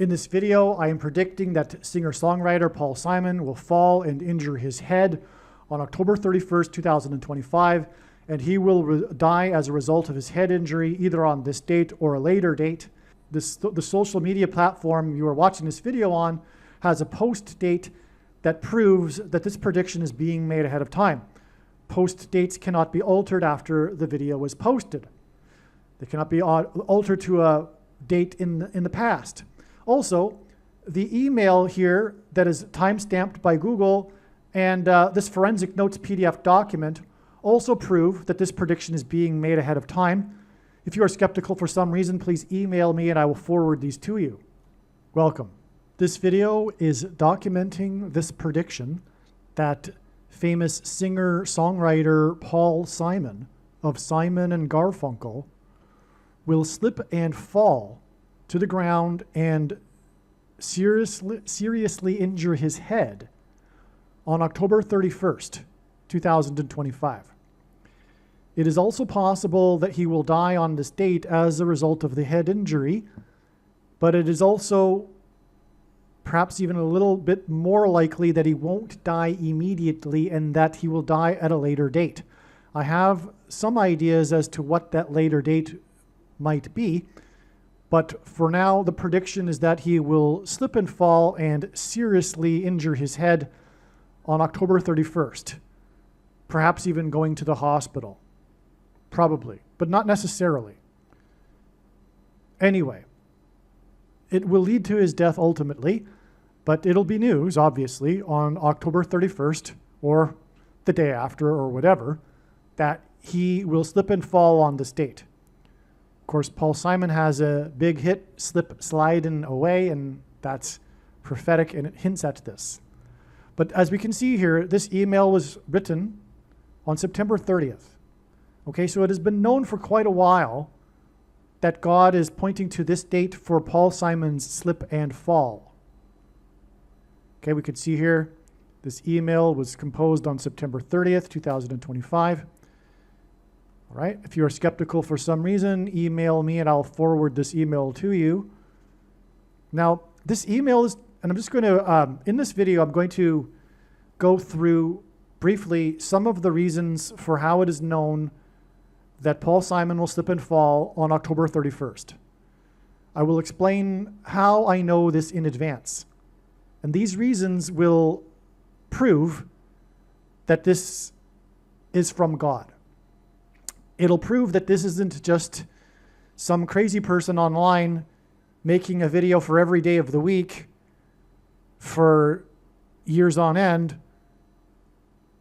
In this video, I am predicting that singer-songwriter Paul Simon will fall and injure his head on October 31st, 2025, and he will die as a result of his head injury either on this date or a later date. The social media platform you are watching this video on has a post date that proves that this prediction is being made ahead of time. Post dates cannot be altered after the video was posted. They cannot be altered to a date in the past. Also, the email here that is time-stamped by Google and this forensic notes PDF document also prove that this prediction is being made ahead of time. If you are skeptical for some reason, please email me and I will forward these to you. Welcome. This video is documenting this prediction that famous singer-songwriter Paul Simon of Simon and Garfunkel will slip and fall to the ground and seriously injure his head on October 31st, 2025. It is also possible that he will die on this date as a result of the head injury, but it is also perhaps even a little bit more likely that he won't die immediately and that he will die at a later date. I have some ideas as to what that later date might be, but for now, the prediction is that he will slip and fall and seriously injure his head on October 31st, perhaps even going to the hospital. Probably, but not necessarily. Anyway, it will lead to his death ultimately, but it'll be news, obviously, on October 31st or the day after or whatever, that he will slip and fall on this date. Of course, Paul Simon has a big hit, Slip Slidin Away, and that's prophetic and it hints at this. But as we can see here, this email was written on September 30th. Okay, so it has been known for quite a while that God is pointing to this date for Paul Simon's slip and fall. Okay, we could see here, this email was composed on September 30th, 2025. All right, if you are skeptical for some reason, email me and I'll forward this email to you. Now, this email is, and I'm just going to, in this video, I'm going to go through briefly some of the reasons for how it is known that Paul Simon will slip and fall on October 31st. I will explain how I know this in advance. And these reasons will prove that this is from God. It'll prove that this isn't just some crazy person online making a video for every day of the week for years on end,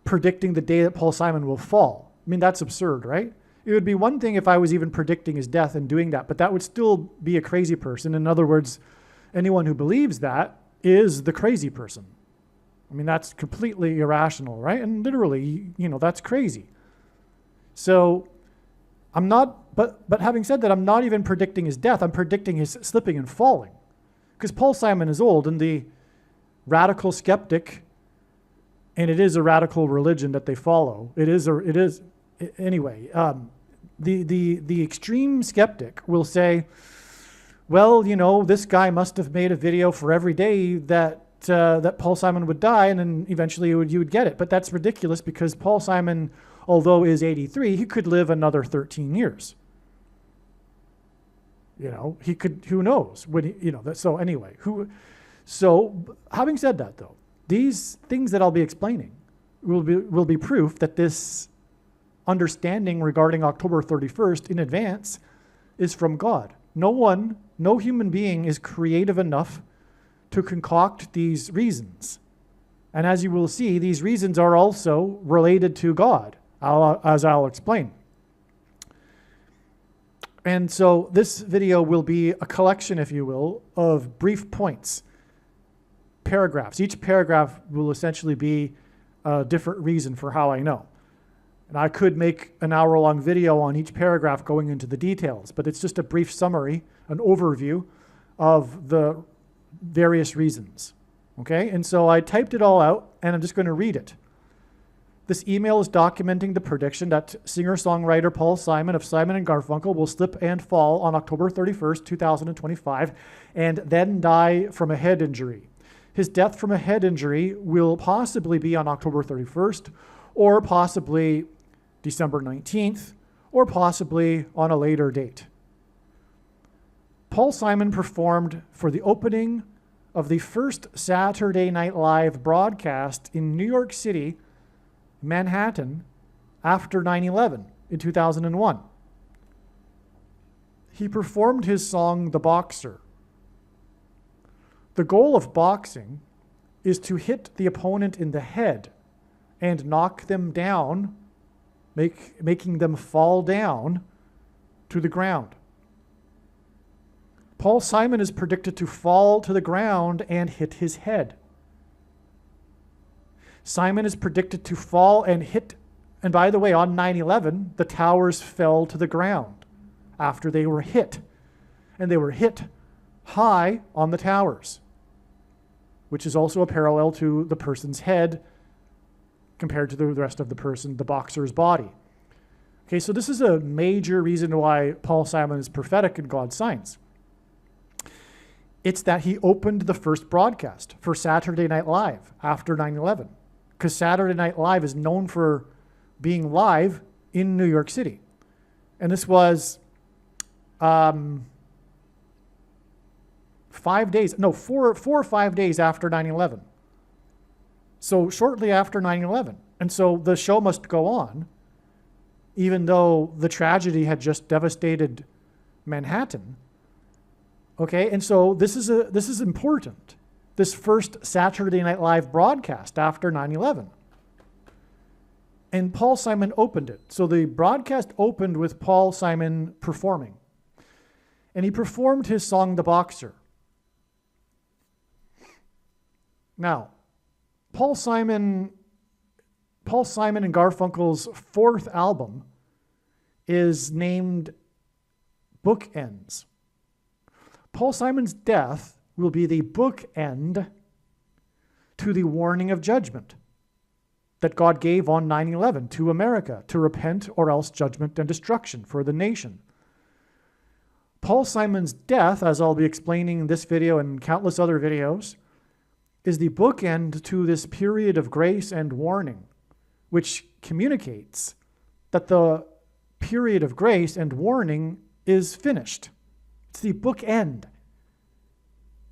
predicting the day that Paul Simon will fall. I mean, that's absurd, right? It would be one thing if I was even predicting his death and doing that, but that would still be a crazy person. In other words, anyone who believes that is the crazy person. I mean, that's completely irrational, right? And literally, that's crazy. So I'm not, but having said that, I'm not even predicting his death. I'm predicting his slipping and falling. Because Paul Simon is old, and the radical skeptic, and it is a radical religion that they follow. Anyway, the extreme skeptic will say, well, this guy must have made a video for every day that Paul Simon would die, and then eventually you would get it. But that's ridiculous because Paul Simon, although is 83, he could live another 13 years. He could, who knows? So anyway, so having said that though, these things that I'll be explaining will be proof that this understanding regarding October 31st in advance is from God. No human being is creative enough to concoct these reasons. And as you will see, these reasons are also related to God, as I'll explain. And so this video will be a collection, if you will, of brief points, paragraphs. Each paragraph will essentially be a different reason for how I know. And I could make an hour-long video on each paragraph going into the details, but it's just a brief summary, an overview of the various reasons. Okay, and so I typed it all out, and I'm just going to read it. This email is documenting the prediction that singer-songwriter Paul Simon of Simon and Garfunkel will slip and fall on October 31st, 2025, and then die from a head injury. His death from a head injury will possibly be on October 31st, or possibly December 19th, or possibly on a later date. Paul Simon performed for the opening of the first Saturday Night Live broadcast in New York City, Manhattan, after 9/11 in 2001. He performed his song, The Boxer. The goal of boxing is to hit the opponent in the head and knock them down, making them fall down to the ground. Paul Simon is predicted to fall to the ground and hit his head. Simon is predicted to fall and hit, and by the way, on 9/11, the towers fell to the ground after they were hit. And they were hit high on the towers, which is also a parallel to the person's head compared to the rest of the boxer's body. Okay, so this is a major reason why Paul Simon is prophetic in God's signs. It's that he opened the first broadcast for Saturday Night Live after 9/11, because Saturday Night Live is known for being live in New York City. And this was 4 or 5 days after 9/11. So shortly after 9/11. And so the show must go on, even though the tragedy had just devastated Manhattan. Okay, and so this is important. This first Saturday Night Live broadcast after 9/11. And Paul Simon opened it. So the broadcast opened with Paul Simon performing. And he performed his song, The Boxer. Now, Paul Simon and Garfunkel's fourth album is named Bookends. Paul Simon's death will be the bookend to the warning of judgment that God gave on 9/11 to America, to repent or else judgment and destruction for the nation. Paul Simon's death, as I'll be explaining in this video and countless other videos, is the bookend to this period of grace and warning, which communicates that the period of grace and warning is finished. It's the bookend.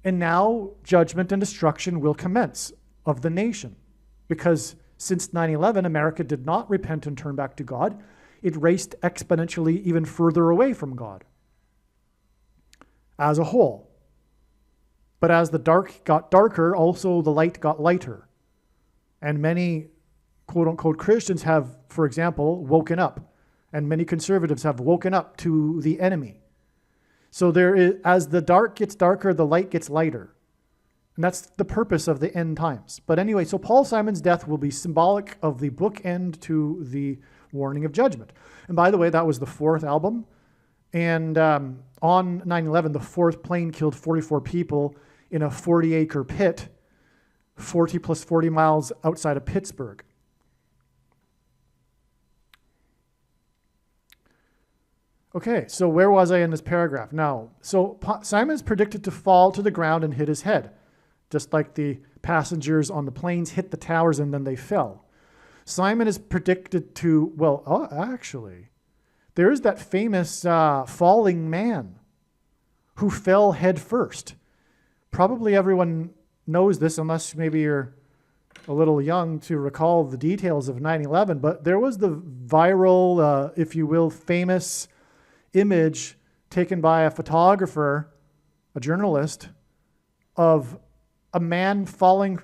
And now judgment and destruction will commence of the nation, because since 9/11, America did not repent and turn back to God. It raced exponentially even further away from God as a whole. But as the dark got darker, also the light got lighter. And many quote-unquote Christians have, for example, woken up. And many conservatives have woken up to the enemy. So there is, as the dark gets darker, the light gets lighter. And that's the purpose of the end times. But anyway, so Paul Simon's death will be symbolic of the bookend to the warning of judgment. And by the way, that was the fourth album. And on 9/11, the fourth plane killed 44 people in a 40-acre pit, 40 plus 40 miles outside of Pittsburgh. Okay, so where was I in this paragraph? Now, so Simon is predicted to fall to the ground and hit his head, just like the passengers on the planes hit the towers and then they fell. Simon is predicted to, actually, there is that famous falling man who fell head first. Probably everyone knows this, unless maybe you're a little young to recall the details of 9/11, but there was the viral, if you will, famous image taken by a photographer, a journalist, of a man falling,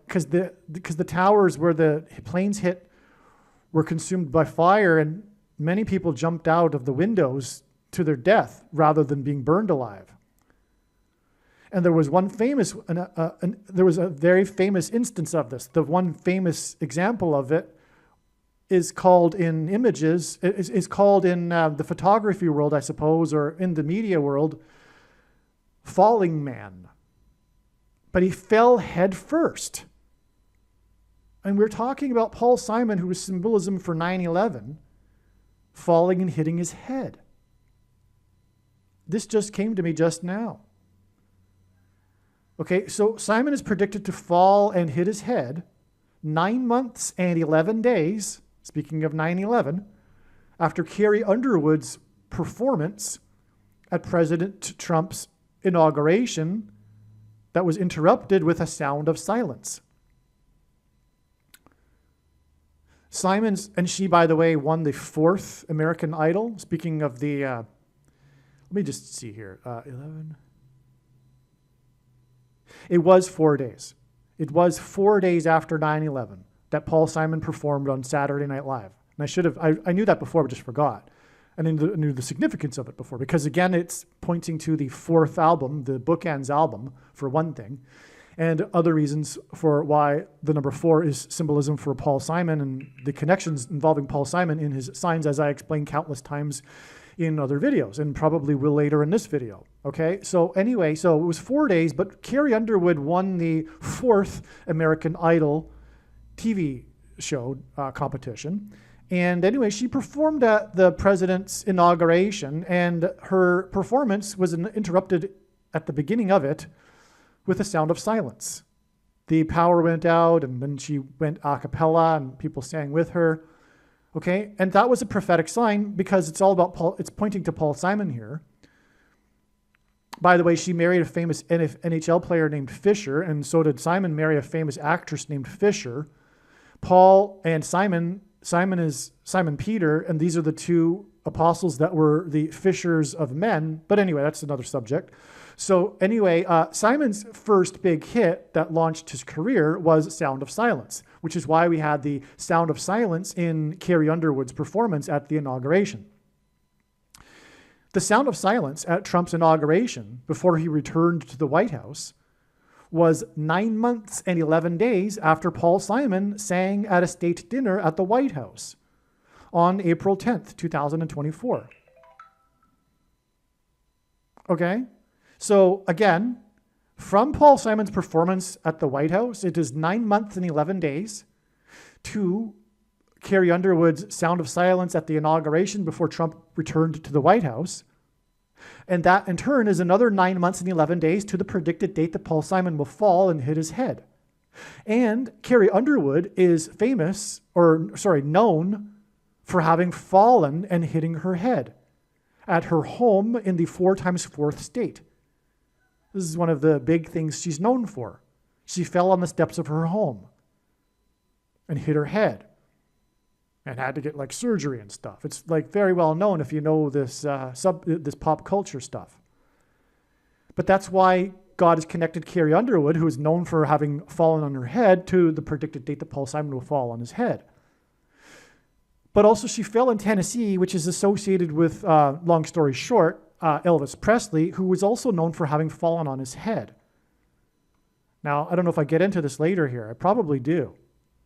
because the towers where the planes hit were consumed by fire, and many people jumped out of the windows to their death rather than being burned alive. And there was there was a very famous instance of this. The one famous example of it is called in images, is called in the photography world, I suppose, or in the media world, falling man. But he fell head first. And we're talking about Paul Simon, who was symbolism for 9/11, falling and hitting his head. This just came to me just now. Okay, so Simon is predicted to fall and hit his head 9 months and 11 days, speaking of 9/11, after Carrie Underwood's performance at President Trump's inauguration that was interrupted with a sound of silence. Simon's, and she, by the way, won the 4th American Idol. Speaking of the, let me just see here, 11. It was 4 days. It was 4 days after 9/11 that Paul Simon performed on Saturday Night Live. And I knew that before, but just forgot. And I knew the significance of it before, because again, it's pointing to the 4th album, the Bookends album, for one thing, and other reasons for why the number 4 is symbolism for Paul Simon and the connections involving Paul Simon in his signs, as I explained countless times in other videos, and probably will later in this video. Okay, so anyway, so it was 4 days, but Carrie Underwood won the 4th American Idol TV show competition. And anyway, she performed at the president's inauguration, and her performance was interrupted at the beginning of it with a sound of silence. The power went out, and then she went a cappella, and people sang with her. Okay, and that was a prophetic sign, because it's all about Paul. It's pointing to Paul Simon here. By the way, she married a famous NHL player named Fisher, and so did Simon marry a famous actress named Fisher. Paul and Simon is Simon Peter, and these are the 2 apostles that were the fishers of men. But anyway, that's another subject. So anyway, Simon's first big hit that launched his career was Sound of Silence, which is why we had the Sound of Silence in Carrie Underwood's performance at the inauguration. The Sound of Silence at Trump's inauguration, before he returned to the White House, was 9 months and 11 days after Paul Simon sang at a state dinner at the White House on April 10th, 2024. Okay? So again, from Paul Simon's performance at the White House, it is 9 months and 11 days to Carrie Underwood's Sound of Silence at the inauguration before Trump returned to the White House. And that, in turn, is another 9 months and 11 days to the predicted date that Paul Simon will fall and hit his head. And Carrie Underwood is known for having fallen and hitting her head at her home in the 4 times 4th state. This is one of the big things she's known for. She fell on the steps of her home and hit her head and had to get like surgery and stuff. It's like very well known if you know this this pop culture stuff. But that's why God has connected Carrie Underwood, who is known for having fallen on her head, to the predicted date that Paul Simon will fall on his head. But also she fell in Tennessee, which is associated with, long story short, Elvis Presley, who was also known for having fallen on his head. Now, I don't know if I get into this later here. I probably do.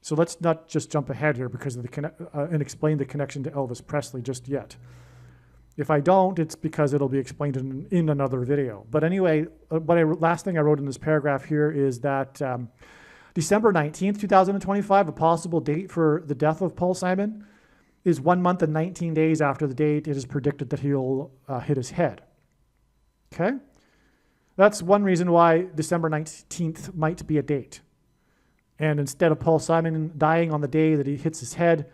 So let's not just jump ahead here because of and explain the connection to Elvis Presley just yet. If I don't, it's because it'll be explained in another video. But anyway, last thing I wrote in this paragraph here is that December 19th, 2025, a possible date for the death of Paul Simon, is 1 month and 19 days after the date it is predicted that he'll hit his head. Okay? That's one reason why December 19th might be a date. And instead of Paul Simon dying on the day that he hits his head,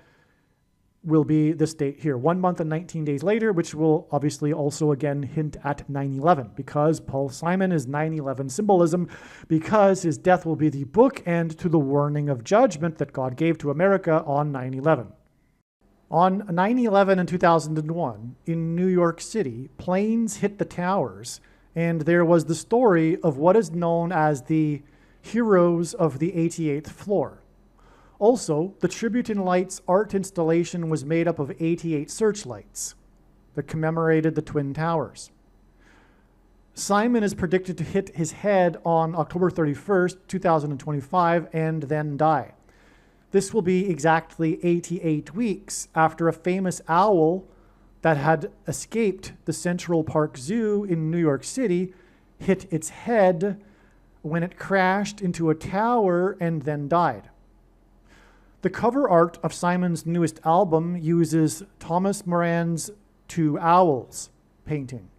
will be this date here, 1 month and 19 days later, which will obviously also again hint at 9/11, because Paul Simon is 9/11 symbolism, because his death will be the bookend to the warning of judgment that God gave to America on 9/11. On 9/11 in 2001, in New York City, planes hit the towers, and there was the story of what is known as the Heroes of the 88th Floor. Also, the Tribute in Lights art installation was made up of 88 searchlights that commemorated the Twin Towers. Simon is predicted to hit his head on October 31st, 2025, and then die. This will be exactly 88 weeks after a famous owl that had escaped the Central Park Zoo in New York City hit its head when it crashed into a tower and then died. The cover art of Simon's newest album uses Thomas Moran's Two Owls painting.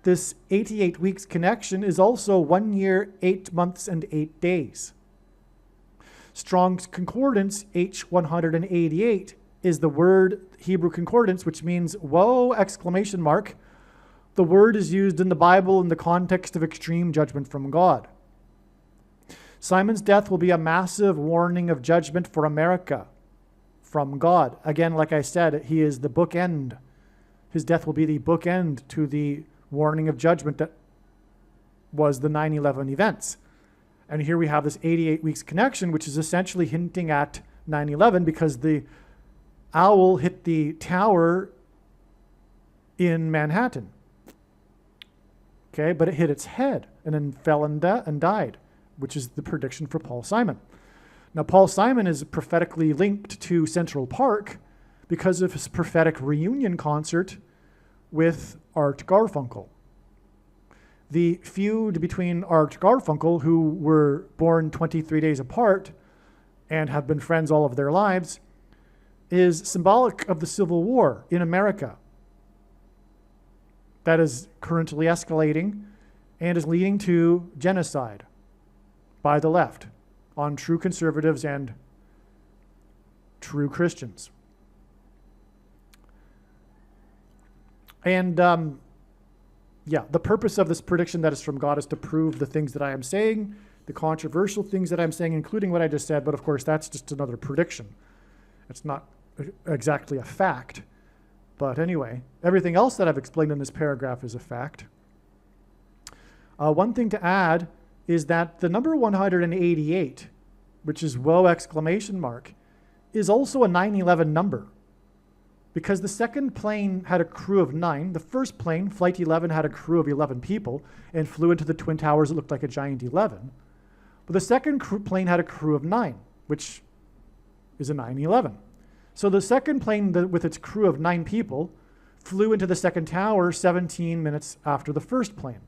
This 88 weeks connection is also 1 year, 8 months, and 8 days. Strong's Concordance H188 is the word Hebrew concordance, which means whoa, exclamation mark. The word is used in the Bible in the context of extreme judgment from God. Simon's death will be a massive warning of judgment for America from God. Again, like I said, he is the bookend. His death will be the bookend to the warning of judgment that was the 9/11 events. And here we have this 88 weeks connection, which is essentially hinting at 9/11 because the owl hit the tower in Manhattan. Okay, but it hit its head and then fell and died, which is the prediction for Paul Simon. Now, Paul Simon is prophetically linked to Central Park because of his prophetic reunion concert with Art Garfunkel. The feud between Art Garfunkel, who were born 23 days apart and have been friends all of their lives, is symbolic of the Civil War in America that is currently escalating and is leading to genocide by the left on true conservatives and true Christians. And the purpose of this prediction that is from God is to prove the things that I am saying, the controversial things that I'm saying, including what I just said, but of course that's just another prediction. It's not exactly a fact. But anyway, everything else that I've explained in this paragraph is a fact. One thing to add is that the number 188, which is whoa exclamation mark, is also a 9/11 number. Because the second plane had a crew of 9, the first plane, Flight 11, had a crew of 11 people and flew into the Twin Towers that looked like a giant 11. But the second plane had a crew of 9, which is a 9/11. So the second plane with its crew of 9 people flew into the second tower 17 minutes after the first plane,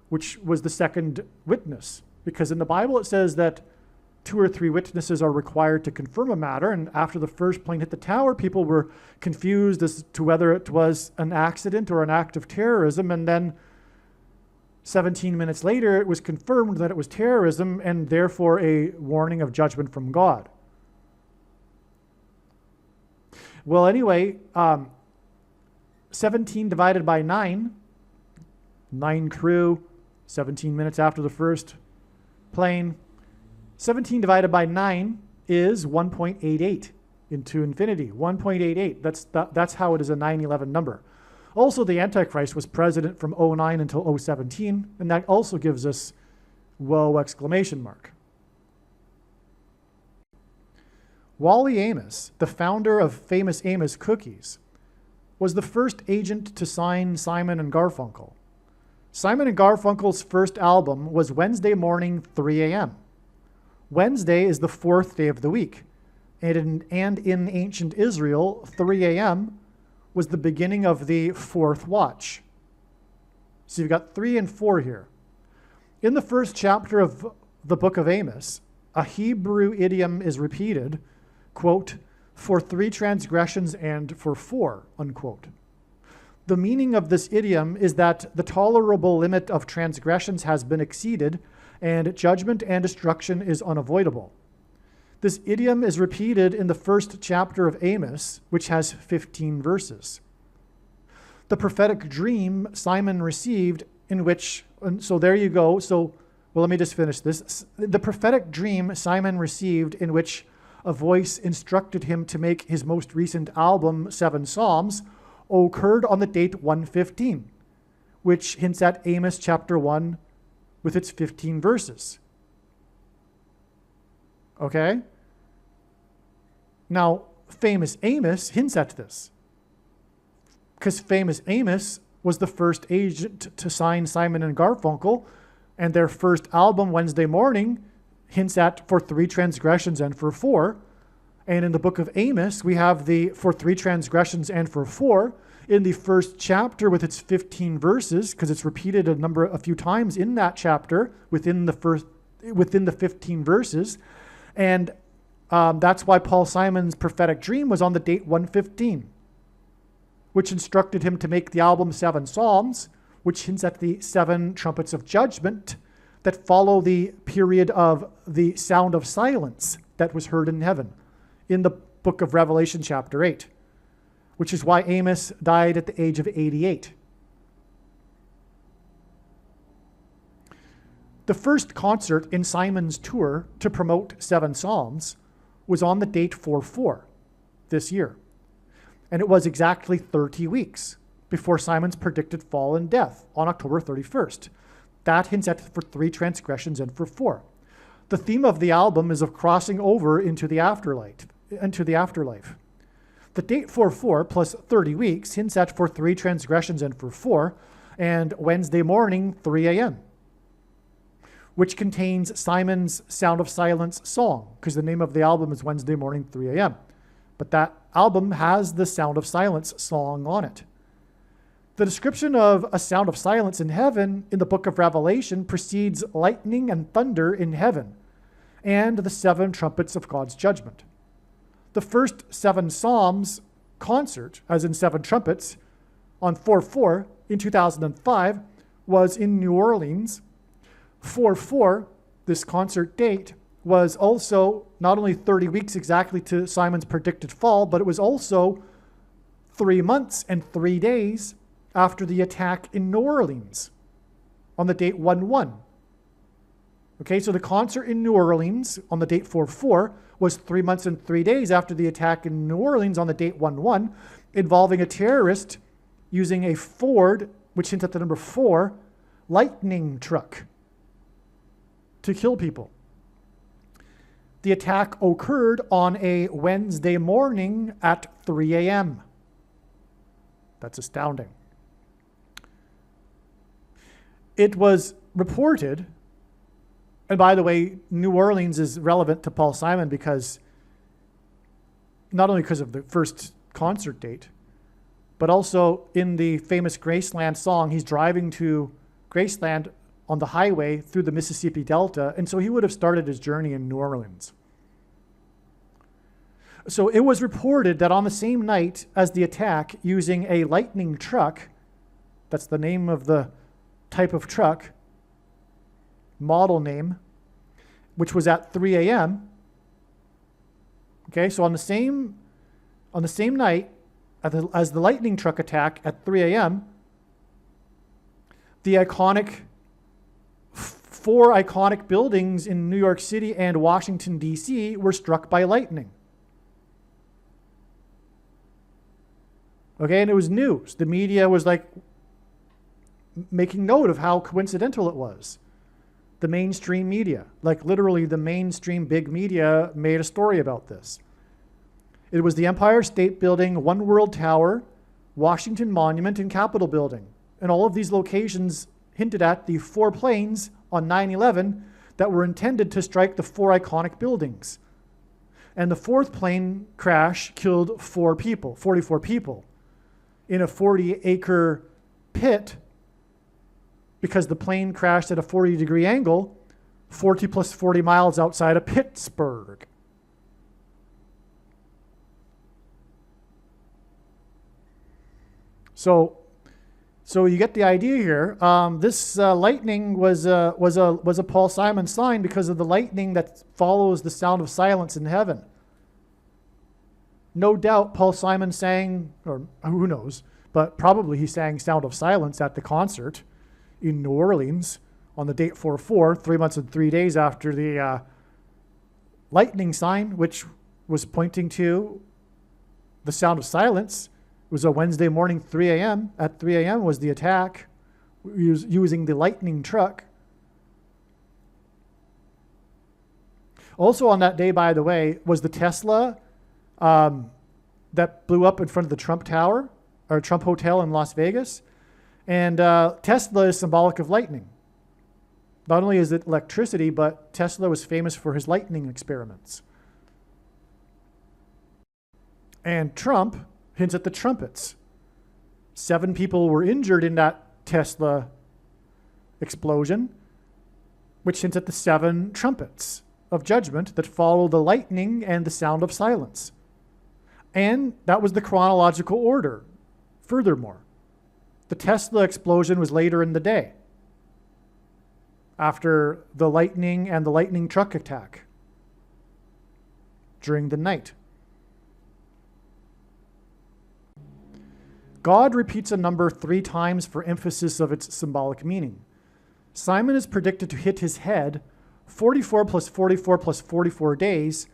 which was the second witness. Because in the Bible it says that 2 or 3 witnesses are required to confirm a matter, and after the first plane hit the tower, people were confused as to whether it was an accident or an act of terrorism, and then 17 minutes later it was confirmed that it was terrorism and therefore a warning of judgment from God. Well, anyway, 17 divided by 9 crew, 17 minutes after the first plane. 17 divided by 9 is 1.88 into infinity, 1.88. That's how it is a 9/11 number. Also, the Antichrist was president from 09 until 017, and that also gives us whoa exclamation mark. Wally Amos, the founder of famous Amos Cookies, was the first agent to sign Simon and Garfunkel. Simon and Garfunkel's first album was Wednesday morning, 3 a.m. Wednesday is the 4th day of the week, and in ancient Israel, 3 a.m. was the beginning of the 4th watch. So you've got 3 and 4 here. In the first chapter of the book of Amos, a Hebrew idiom is repeated, quote, for 3 transgressions and for 4, unquote. The meaning of this idiom is that the tolerable limit of transgressions has been exceeded and judgment and destruction is unavoidable. This idiom is repeated in the first chapter of Amos, which has 15 verses. The prophetic dream Simon received in which, and so there you go. So, well, let me just finish this. The prophetic dream Simon received in which a voice instructed him to make his most recent album, 7 Psalms, occurred on the date 115, which hints at Amos chapter 1 with its 15 verses. Okay? Now, famous Amos hints at this, because famous Amos was the first agent to sign Simon and Garfunkel, and their first album, Wednesday Morning, hints at for 3 transgressions and for 4. And in the book of Amos, we have the for 3 transgressions and for 4 in the first chapter with its 15 verses, because it's repeated a few times in that chapter within the 15 verses. And That's why Paul Simon's prophetic dream was on the date 115, which instructed him to make the album 7 Psalms, which hints at the 7 trumpets of judgment that follow the period of the sound of silence that was heard in heaven in the book of Revelation chapter 8, which is why Amos died at the age of 88. The first concert in Simon's tour to promote 7 Psalms was on the date 4/4 this year. And it was exactly 30 weeks before Simon's predicted fall and death on October 31st. That hints at for 3 transgressions and for 4. The theme of the album is of crossing over into the afterlife. The date 4/4 plus 30 weeks hints at for 3 transgressions and for 4, and Wednesday morning, 3 a.m., which contains Simon's Sound of Silence song, because the name of the album is Wednesday morning, 3 a.m. But that album has the Sound of Silence song on it. The description of a sound of silence in heaven in the book of Revelation precedes lightning and thunder in heaven and the 7 trumpets of God's judgment. The first 7 Psalms concert, as in 7 trumpets, on 4/4 in 2005 was in New Orleans. 4/4, this concert date, was also not only 30 weeks exactly to Simon's predicted fall, but it was also 3 months and 3 days after the attack in New Orleans on the date 1/1. Okay, so the concert in New Orleans on the date 4/4 was 3 months and 3 days after the attack in New Orleans on the date 1/1, involving a terrorist using a Ford, which hints at the number 4, lightning truck to kill people. The attack occurred on a Wednesday morning at 3 a.m. That's astounding. It was reported, and by the way, New Orleans is relevant to Paul Simon because not only because of the first concert date, but also in the famous Graceland song, he's driving to Graceland on the highway through the Mississippi Delta, and so he would have started his journey in New Orleans. So it was reported that on the same night as the attack, using a lightning truck, that's the name of the type of truck, model name, which was at 3 a.m. Okay, so on the same night as the lightning truck attack at 3 a.m., the 4 iconic buildings in New York City and Washington, D.C. were struck by lightning. Okay, and it was news. The media was like making note of how coincidental it was. The mainstream media, like literally the mainstream big media, made a story about this. It was the Empire State Building, One World Tower, Washington Monument, and Capitol Building. And all of these locations hinted at the 4 planes on 9/11 that were intended to strike the 4 iconic buildings. And the 4th plane crash killed 44 people in a 40-acre pit because the plane crashed at a 40-degree angle 40 plus 40 miles outside of Pittsburgh. So you get the idea here. This lightning was a Paul Simon sign because of the lightning that follows the sound of silence in heaven. No doubt Paul Simon sang, or who knows, but probably he sang Sound of Silence at the concert in New Orleans on the date 4/4, 3 months and 3 days after the lightning sign, which was pointing to the sound of silence. It was a Wednesday morning, 3 a.m. At 3 a.m. was the attack using the lightning truck. Also on that day, by the way, was the Tesla that blew up in front of the Trump Tower, or Trump Hotel in Las Vegas. And Tesla is symbolic of lightning. Not only is it electricity, but Tesla was famous for his lightning experiments. And Trump hints at the trumpets. 7 people were injured in that Tesla explosion, which hints at the 7 trumpets. of judgment that follow the lightning and the sound of silence. And that was the chronological order. Furthermore, the Tesla explosion was later in the day, after the lightning and the lightning truck attack, during the night. God repeats a number 3 times for emphasis of its symbolic meaning. Simon is predicted to hit his head 44 plus 44 plus 44 days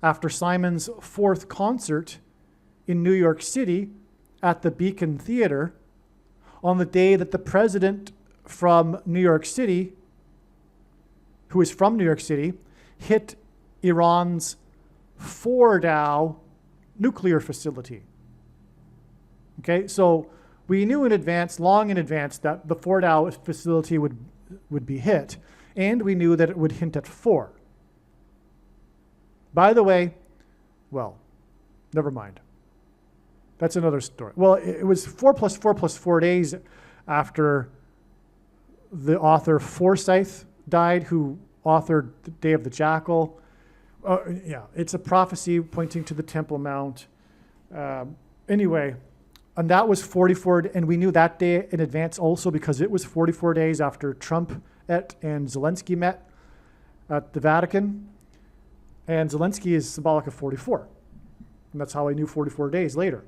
after Simon's 4th concert in New York City at the Beacon Theater on the day that the president from New York City, who is from New York City, hit Iran's Fordow nuclear facility. Okay, so we knew in advance, long in advance, that the Fordow facility would be hit, and we knew that it would hint at 4. By the way, well, never mind. That's another story. Well, it was 4 plus 4 plus 4 days after the author Forsyth died, who authored The Day of the Jackal. Yeah, it's a prophecy pointing to the Temple Mount. Anyway, and that was 44, and we knew that day in advance also because it was 44 days after Trump and Zelensky met at the Vatican. And Zelensky is symbolic of 44. And that's how I knew 44 days later.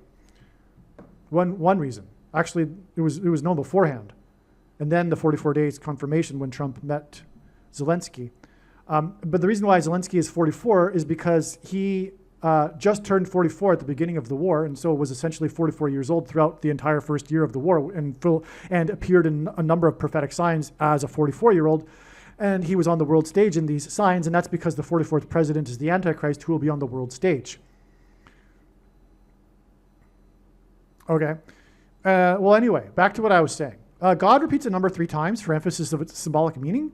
One reason. Actually, it was known beforehand. And then the 44 days confirmation when Trump met Zelensky. But the reason why Zelensky is 44 is because he just turned 44 at the beginning of the war, and so was essentially 44 years old throughout the entire first year of the war, and appeared in a number of prophetic signs as a 44-year-old. And he was on the world stage in these signs, and that's because the 44th president is the Antichrist, who will be on the world stage. Okay. Well, anyway, back to what I was saying. God repeats a number 3 times for emphasis of its symbolic meaning,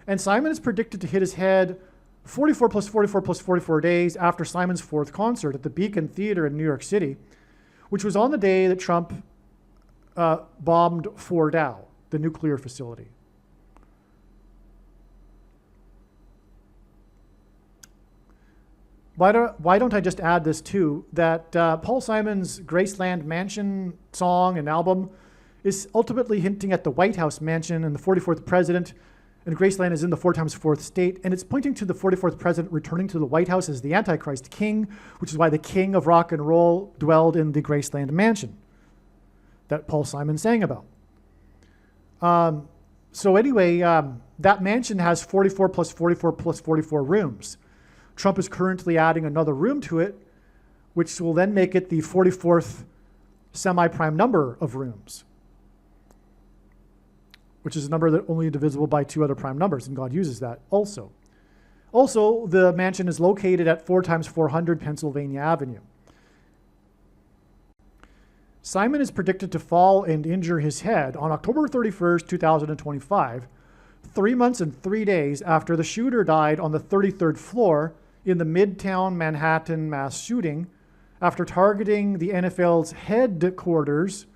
and Simon is predicted to hit his head 44 plus 44 plus 44 days after Simon's 4th concert at the Beacon Theater in New York City, which was on the day that Trump bombed Fordow, the nuclear facility. Why don't I just add this too, that Paul Simon's Graceland Mansion song and album is ultimately hinting at the White House mansion and the 44th president, and Graceland is in the 4 times 4th state, and it's pointing to the 44th president returning to the White House as the Antichrist king, which is why the king of rock and roll dwelled in the Graceland mansion that Paul Simon sang about. So anyway, that mansion has 44 plus 44 plus 44 rooms. Trump is currently adding another room to it, which will then make it the 44th semi-prime number of rooms, which is a number that only is divisible by 2 other prime numbers, and God uses that also. Also, the mansion is located at 4 times 400 Pennsylvania Avenue. Simon is predicted to fall and injure his head on October 31st, 2025, 3 months and 3 days after the shooter died on the 33rd floor in the Midtown Manhattan mass shooting after targeting the NFL's headquarters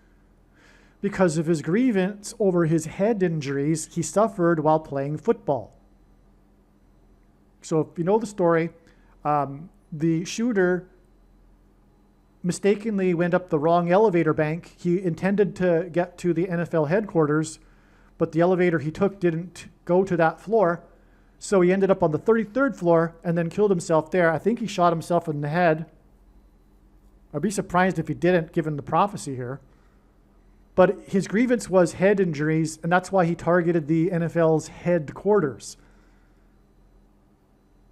because of his grievance over his head injuries he suffered while playing football. So if you know the story, the shooter mistakenly went up the wrong elevator bank. He intended to get to the NFL headquarters, but the elevator he took didn't go to that floor. So he ended up on the 33rd floor and then killed himself there. I think he shot himself in the head. I'd be surprised if he didn't, given the prophecy here. But his grievance was head injuries, and that's why he targeted the NFL's headquarters.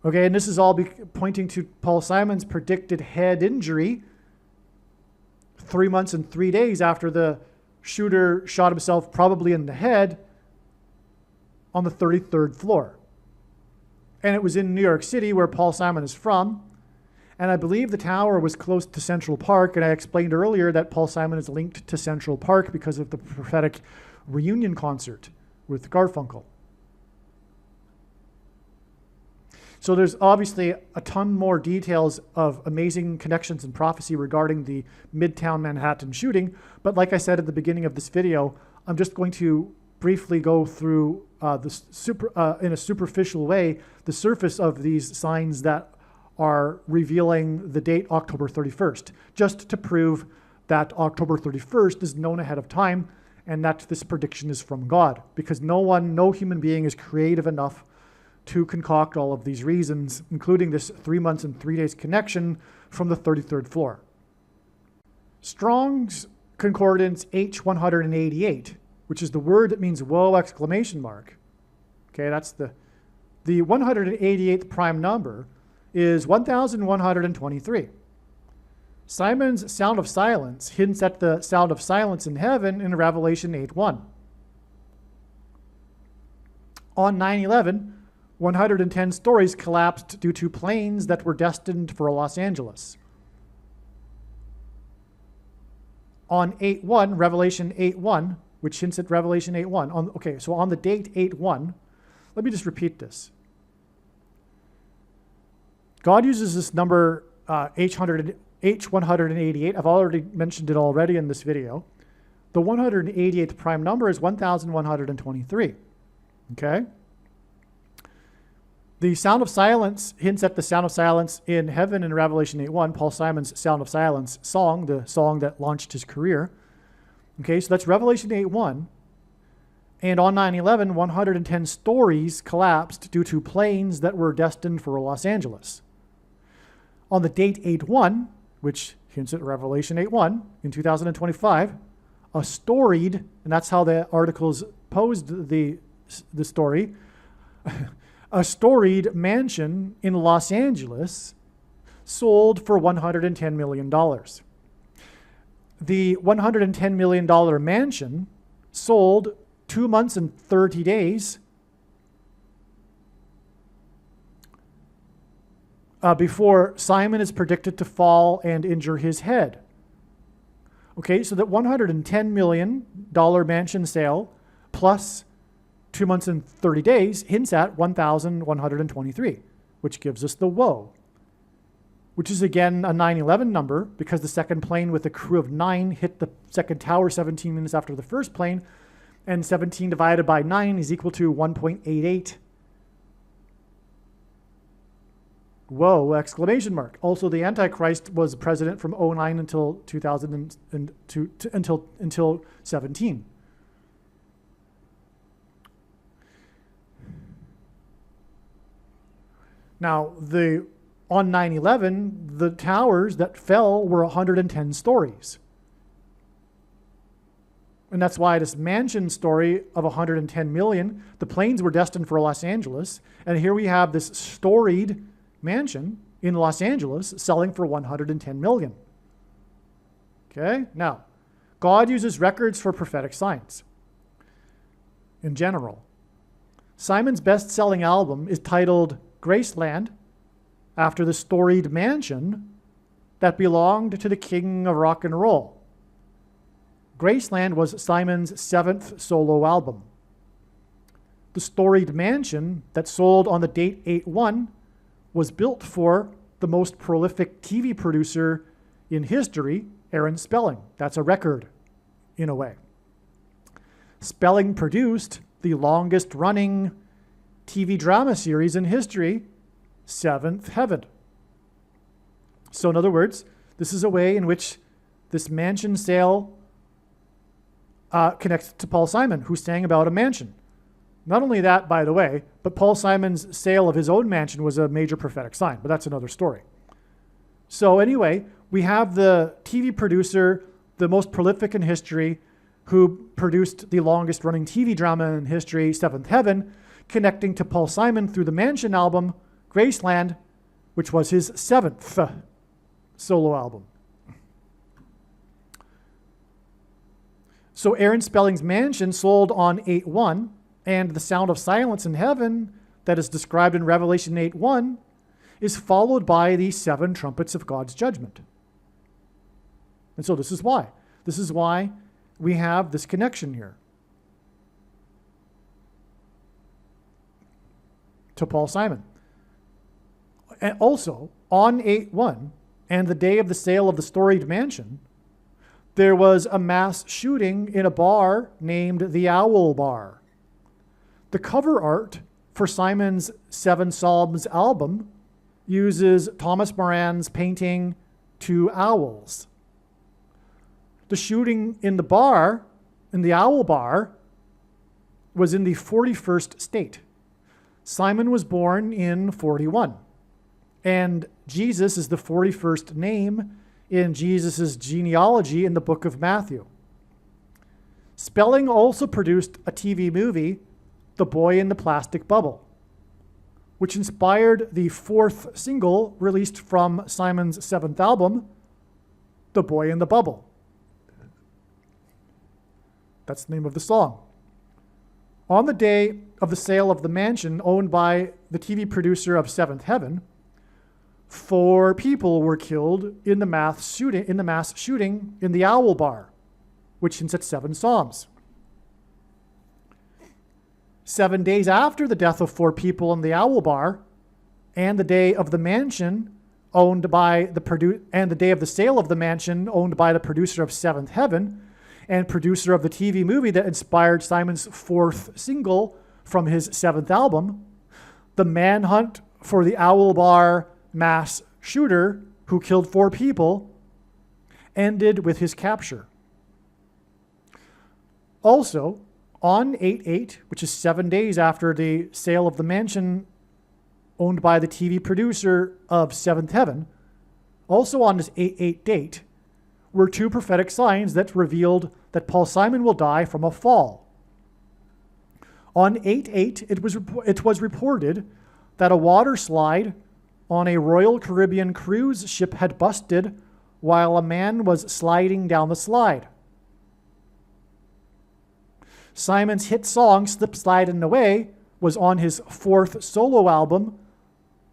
Okay, and this is all pointing to Paul Simon's predicted head injury 3 months and 3 days after the shooter shot himself, probably in the head, on the 33rd floor. And it was in New York City, where Paul Simon is from. And I believe the tower was close to Central Park. And I explained earlier that Paul Simon is linked to Central Park because of the prophetic reunion concert with Garfunkel. So there's obviously a ton more details of amazing connections and prophecy regarding the Midtown Manhattan shooting. But like I said at the beginning of this video, I'm just going to briefly go through in a superficial way, the surface of these signs that are revealing the date October 31st, just to prove that October 31st is known ahead of time and that this prediction is from God, because no human being is creative enough to concoct all of these reasons, including this 3 months and 3 days connection from the 33rd floor. Strong's Concordance H188, which is the word that means whoa exclamation mark. Okay, that's the 188th prime number is 1123. Simon's sound of silence hints at the sound of silence in heaven in Revelation 8:1. On 9/11, 110 stories collapsed due to planes that were destined for Los Angeles. On 8:1, Revelation 8:1, which hints at Revelation 8:1. So on the date 8:1, let me just repeat this. God uses this number H188. I've already mentioned it already in this video. The 188th prime number is 1123. Okay? The sound of silence hints at the sound of silence in heaven in Revelation 8:1, Paul Simon's Sound of Silence song, the song that launched his career. Okay, so that's Revelation 8:1. And on 9/11, 110 stories collapsed due to planes that were destined for Los Angeles. On the date 8/1, which hints at Revelation 8:1, in 2025, a storied, and that's how the articles posed the story, a storied mansion in Los Angeles sold for $110 million. The $110 million mansion sold 2 months and 30 days before Simon is predicted to fall and injure his head. Okay, so that $110 million mansion sale plus 2 months and 30 days hints at 1,123, which gives us the woe, which is again a 9/11 number because the second plane with a crew of 9 hit the second tower 17 minutes after the first plane, and 17 divided by 9 is equal to 1.88. Whoa, exclamation mark. Also, the Antichrist was president from 09 until 2002 until 17. Now, on 9/11, the towers that fell were 110 stories. And that's why this mansion story of 110 million, the planes were destined for Los Angeles. And here we have this storied mansion in Los Angeles selling for 110 million. Okay, now, God uses records for prophetic signs in general. Simon's best-selling album is titled Graceland, after the storied mansion that belonged to the king of rock and roll. Graceland was Simon's 7th solo album. The storied mansion that sold on the date 8/1 was built for the most prolific TV producer in history, Aaron Spelling. That's a record, in a way. Spelling produced the longest-running TV drama series in history, Seventh Heaven. So in other words, this is a way in which this mansion sale connects to Paul Simon, who sang about a mansion. Not only that, by the way, but Paul Simon's sale of his own mansion was a major prophetic sign, but that's another story. So anyway, we have the TV producer, the most prolific in history, who produced the longest running TV drama in history, Seventh Heaven, connecting to Paul Simon through the Mansion album, Graceland, which was his 7th solo album. So Aaron Spelling's mansion sold on 8/1, and the sound of silence in heaven that is described in Revelation 8:1 is followed by the 7 trumpets of God's judgment. And so this is why. This is why we have this connection here to Paul Simon. And also, on 8/1 and the day of the sale of the storied mansion, there was a mass shooting in a bar named the Owl Bar. The cover art for Simon's Seven Psalms album uses Thomas Moran's painting Two Owls. The shooting in the owl bar, was in the 41st state. Simon was born in 41. And Jesus is the 41st name in Jesus' genealogy in the book of Matthew. Spelling also produced a TV movie, The Boy in the Plastic Bubble, which inspired the fourth single released from Simon's seventh album, The Boy in the Bubble. That's the name of the song. On the day of the sale of the mansion owned by the TV producer of Seventh Heaven, 4 people were killed in the mass shooting in the Owl Bar, which hints at 7 Psalms. 7 days after the death of 4 people in the Owl Bar, and the day of the mansion owned by and the day of the sale of the mansion owned by the producer of Seventh Heaven, and producer of the TV movie that inspired Simon's 4th single from his 7th album, the manhunt for the Owl Bar mass shooter who killed 4 people ended with his capture. Also, on 8/8, which is 7 days after the sale of the mansion owned by the TV producer of Seventh Heaven, also on this 8/8 date, were 2 prophetic signs that revealed that Paul Simon will die from a fall. On 8/8, it was reported that a water slide on a Royal Caribbean cruise ship had busted while a man was sliding down the slide. Simon's hit song, Slip Slidin Away, was on his 4th solo album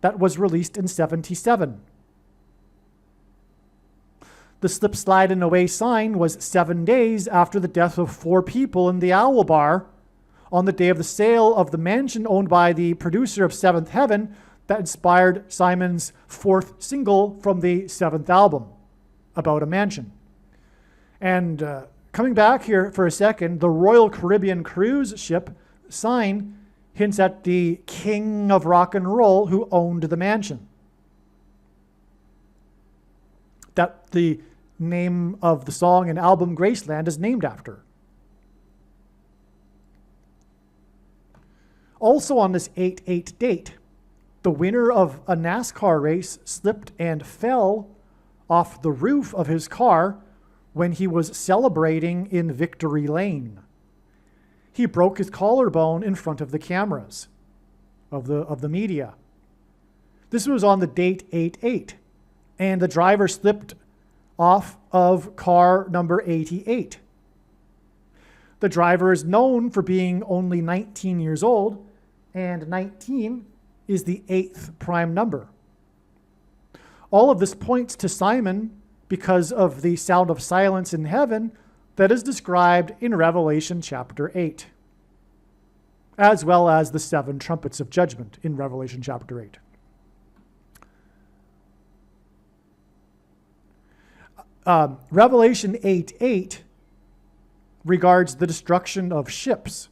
that was released in 1977. The Slip Slidin Away sign was 7 days after the death of 4 people in the Owl Bar on the day of the sale of the mansion owned by the producer of Seventh Heaven that inspired Simon's 4th single from the 7th album, About a Mansion. And coming back here for a second, the Royal Caribbean cruise ship sign hints at the king of rock and roll who owned the mansion. That the name of the song and album Graceland is named after. Also on this 8/8 date, the winner of a NASCAR race slipped and fell off the roof of his car when he was celebrating in Victory Lane. He broke his collarbone in front of the cameras of the media. This was on the date 8/8, and the driver slipped off of car number 88. The driver is known for being only 19 years old, and 19 is the 8th prime number. All of this points to Simon because of the sound of silence in heaven that is described in Revelation chapter 8, as well as the 7 trumpets of judgment in Revelation chapter 8. Revelation 8:8 regards the destruction of ships,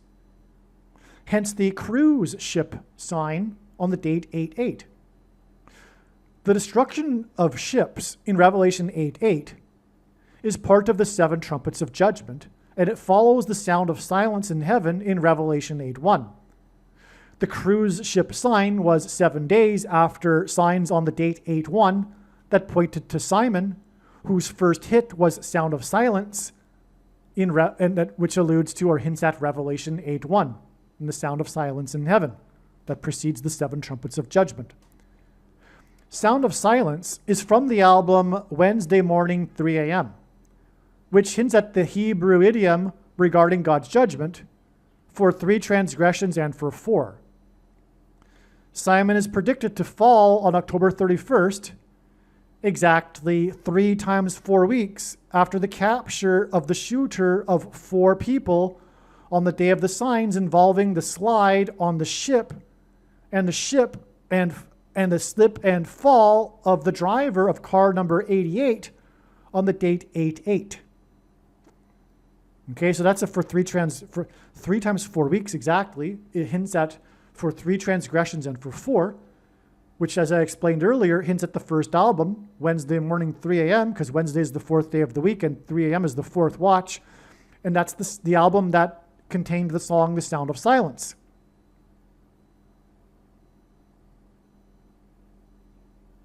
hence the cruise ship sign on the date 8/8. The destruction of ships in Revelation 8:8 is part of the 7 trumpets of judgment, and it follows the sound of silence in heaven in Revelation 8:1. The cruise ship sign was 7 days after signs on the date 8/1 that pointed to Simon, whose first hit was sound of silence, which alludes to or hints at Revelation 8:1, and the sound of silence in heaven that precedes the 7 trumpets of judgment. Sound of Silence is from the album Wednesday Morning 3 a.m., which hints at the Hebrew idiom regarding God's judgment for 3 transgressions and for 4. Simon is predicted to fall on October 31st, exactly 3 times 4 weeks after the capture of the shooter of 4 people on the day of the signs involving the slide on the ship and the slip and fall of the driver of car number 88 on the date 8/8. Okay, so that's for 3 times 4 weeks exactly. It hints at for 3 transgressions and for 4, which, as I explained earlier, hints at the first album, Wednesday morning 3 a.m., because Wednesday is the 4th day of the week and 3 a.m. is the 4th watch. And that's the album that contained the song The Sound of Silence.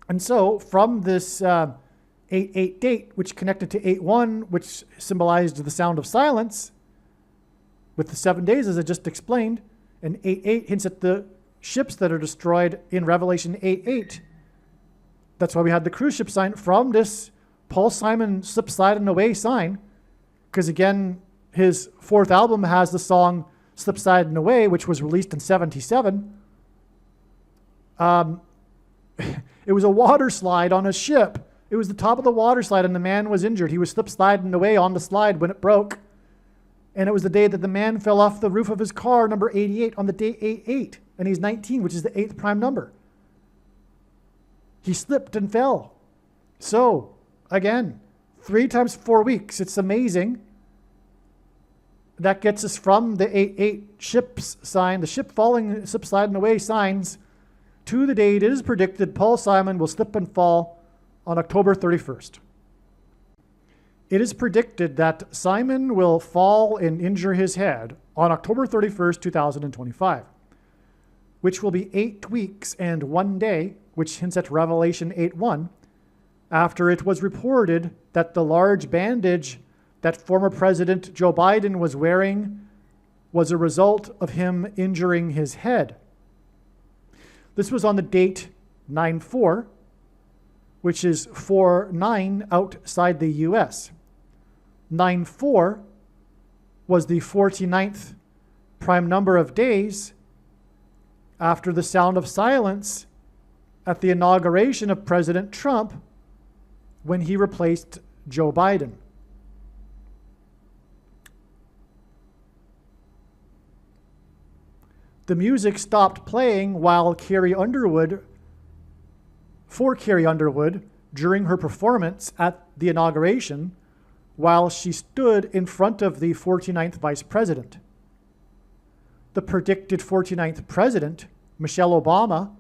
And so from this 8-8 date, which connected to 8-1, which symbolized the sound of silence, with the 7 days, as I just explained, and 8-8 hints at the ships that are destroyed in Revelation 8-8. That's why we had the cruise ship sign from this Paul Simon Slip Slidin Away sign, because again, his 4th album has the song Slip Slidin Away, which was released in 1977. It was a water slide on a ship. It was the top of the water slide, and the man was injured. He was slip sliding away on the slide when it broke. And it was the day that the man fell off the roof of his car, number 88, on the day 8-8. And he's 19, which is the 8th prime number. He slipped and fell. So, again, 3 times 4 weeks. It's amazing. That gets us from the 8-8 ships sign, the ship falling, slip sliding away signs, to the date it is predicted Paul Simon will slip and fall on October 31st. It is predicted that Simon will fall and injure his head on October 31st, 2025, which will be 8 weeks and 1 day, which hints at Revelation 8:1, after it was reported that the large bandage that former President Joe Biden was wearing was a result of him injuring his head. This was on the date 9-4, which is 4-9 outside the US. 9-4 was the 49th prime number of days after the sound of silence at the inauguration of President Trump when he replaced Joe Biden. The music stopped playing while Carrie Underwood during her performance at the inauguration, while she stood in front of the 49th vice president. The predicted 49th president, Michelle Obama,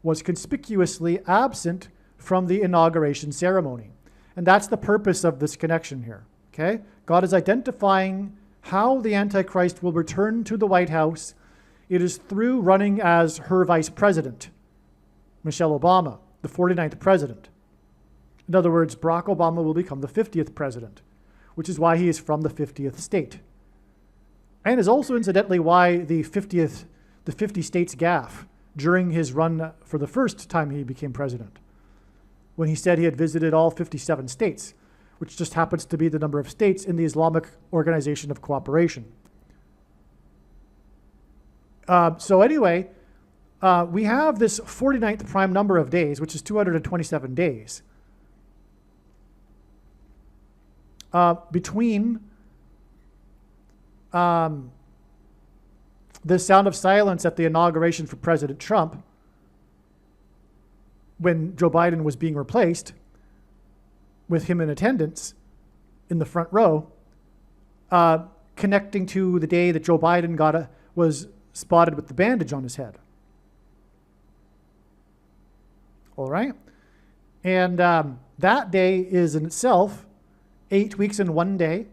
was conspicuously absent from the inauguration ceremony. And that's the purpose of this connection here, okay? God is identifying how the Antichrist will return to the White House. It is through running as her vice president, Michelle Obama, the 49th president. In other words, Barack Obama will become the 50th president, which is why he is from the 50th state. And is also incidentally why the 50 states gaffe during his run for the first time he became president, when he said he had visited all 57 states, which just happens to be the number of states in the Islamic Organization of Cooperation. So anyway, we have this 49th prime number of days, which is 227 days, between the sound of silence at the inauguration for President Trump, when Joe Biden was being replaced, with him in attendance in the front row, connecting to the day that Joe Biden was spotted with the bandage on his head. All right? And that day is in itself 8 weeks and 1 day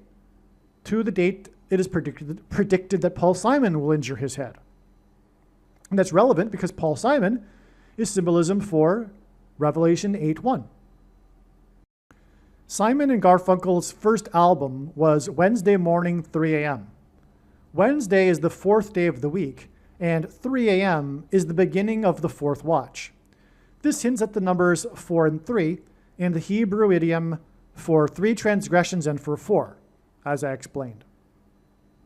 to the date it is predicted that Paul Simon will injure his head. And that's relevant because Paul Simon is symbolism for Revelation 8:1. Simon and Garfunkel's first album was Wednesday morning 3 a.m. Wednesday is the 4th day of the week, and 3 a.m. is the beginning of the 4th watch. This hints at the numbers 4 and 3 and the Hebrew idiom for 3 transgressions and for 4, as I explained,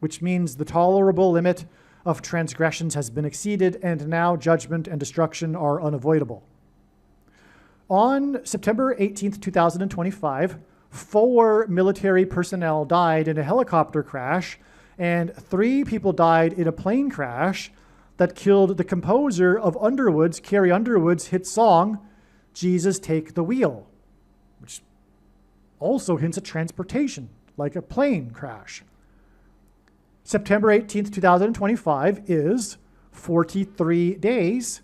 which means the tolerable limit of transgressions has been exceeded and now judgment and destruction are unavoidable. On September 18th, 2025, 4 military personnel died in a helicopter crash, and 3 people died in a plane crash that killed the composer of Carrie Underwood's hit song, Jesus Take the Wheel, which also hints at transportation, like a plane crash. September 18th, 2025 is 43 days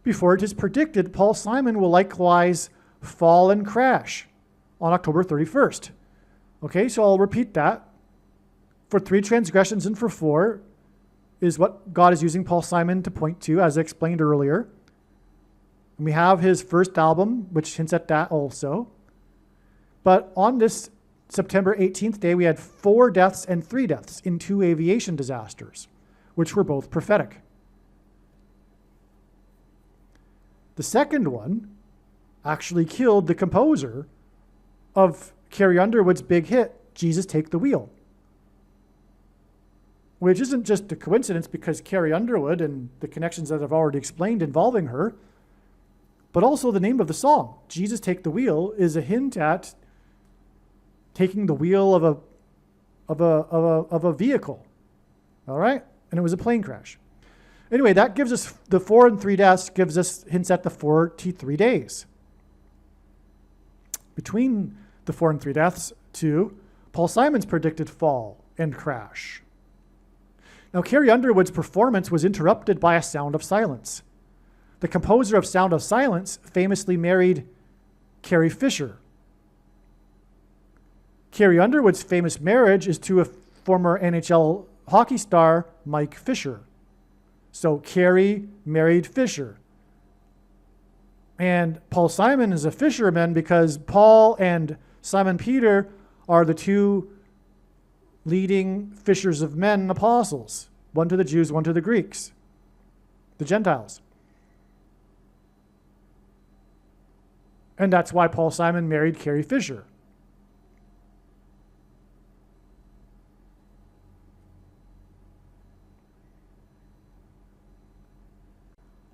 before it is predicted Paul Simon will likewise fall and crash on October 31st. Okay, so I'll repeat that. For 3 transgressions and for 4 is what God is using Paul Simon to point to, as I explained earlier. And we have his first album, which hints at that also. But on this September 18th day, we had 4 deaths and 3 deaths in 2 aviation disasters, which were both prophetic. The second one actually killed the composer of Carrie Underwood's big hit, Jesus Take the Wheel, which isn't just a coincidence because Carrie Underwood and the connections that I've already explained involving her, but also the name of the song, Jesus Take the Wheel, is a hint at taking the wheel of a vehicle. All right? And it was a plane crash. Anyway, that gives us the 4 and 3 deaths, gives us hints at the 43 days. Between the 4 and 3 deaths to Paul Simon's predicted fall and crash. Now, Carrie Underwood's performance was interrupted by a sound of silence. The composer of Sound of Silence famously married Carrie Fisher. Carrie Underwood's famous marriage is to a former NHL hockey star, Mike Fisher. So Carrie married Fisher. And Paul Simon is a fisherman because Paul and Simon Peter are the 2 leading fishers of men apostles. One to the Jews, one to the Greeks, the Gentiles. And that's why Paul Simon married Carrie Fisher.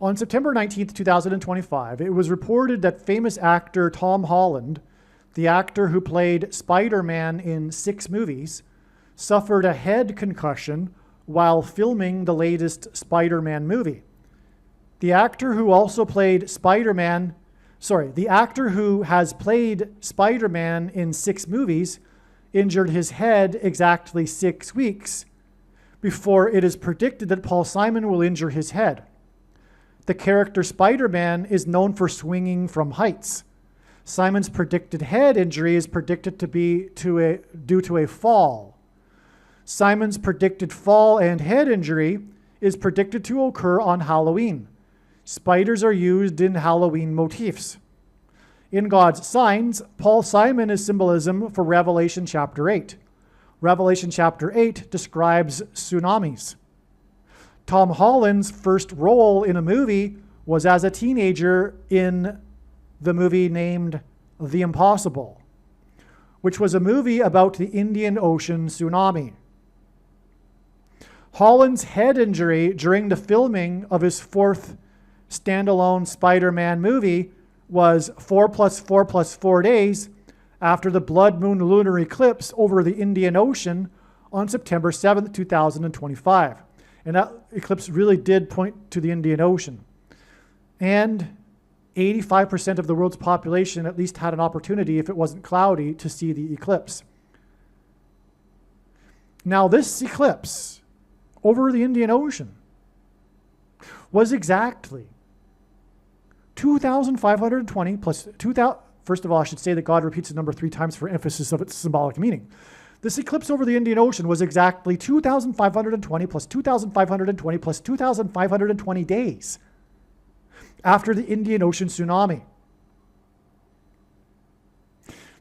On September 19th, 2025, it was reported that famous actor Tom Holland, the actor who played Spider-Man in 6 movies, suffered a head concussion while filming the latest Spider-Man movie. The actor who has played Spider-Man in 6 movies injured his head exactly 6 weeks before it is predicted that Paul Simon will injure his head. The character Spider-Man is known for swinging from heights. Simon's predicted head injury is predicted to be due to a fall. Simon's predicted fall and head injury is predicted to occur on Halloween. Spiders are used in Halloween motifs. In God's signs, Paul Simon is symbolism for Revelation chapter 8. Revelation chapter 8 describes tsunamis. Tom Holland's first role in a movie was as a teenager in the movie named The Impossible, which was a movie about the Indian Ocean tsunami. Holland's head injury during the filming of his 4th standalone Spider-Man movie was 4 + 4 + 4 days after the blood moon lunar eclipse over the Indian Ocean on September 7th, 2025. And that eclipse really did point to the Indian Ocean. And 85% of the world's population at least had an opportunity, if it wasn't cloudy, to see the eclipse. Now, this eclipse over the Indian Ocean was exactly 2,520 plus 2,000. First of all, I should say that God repeats the number 3 times for emphasis of its symbolic meaning. This eclipse over the Indian Ocean was exactly 2,520 plus 2,520 plus 2,520 days after the Indian Ocean tsunami.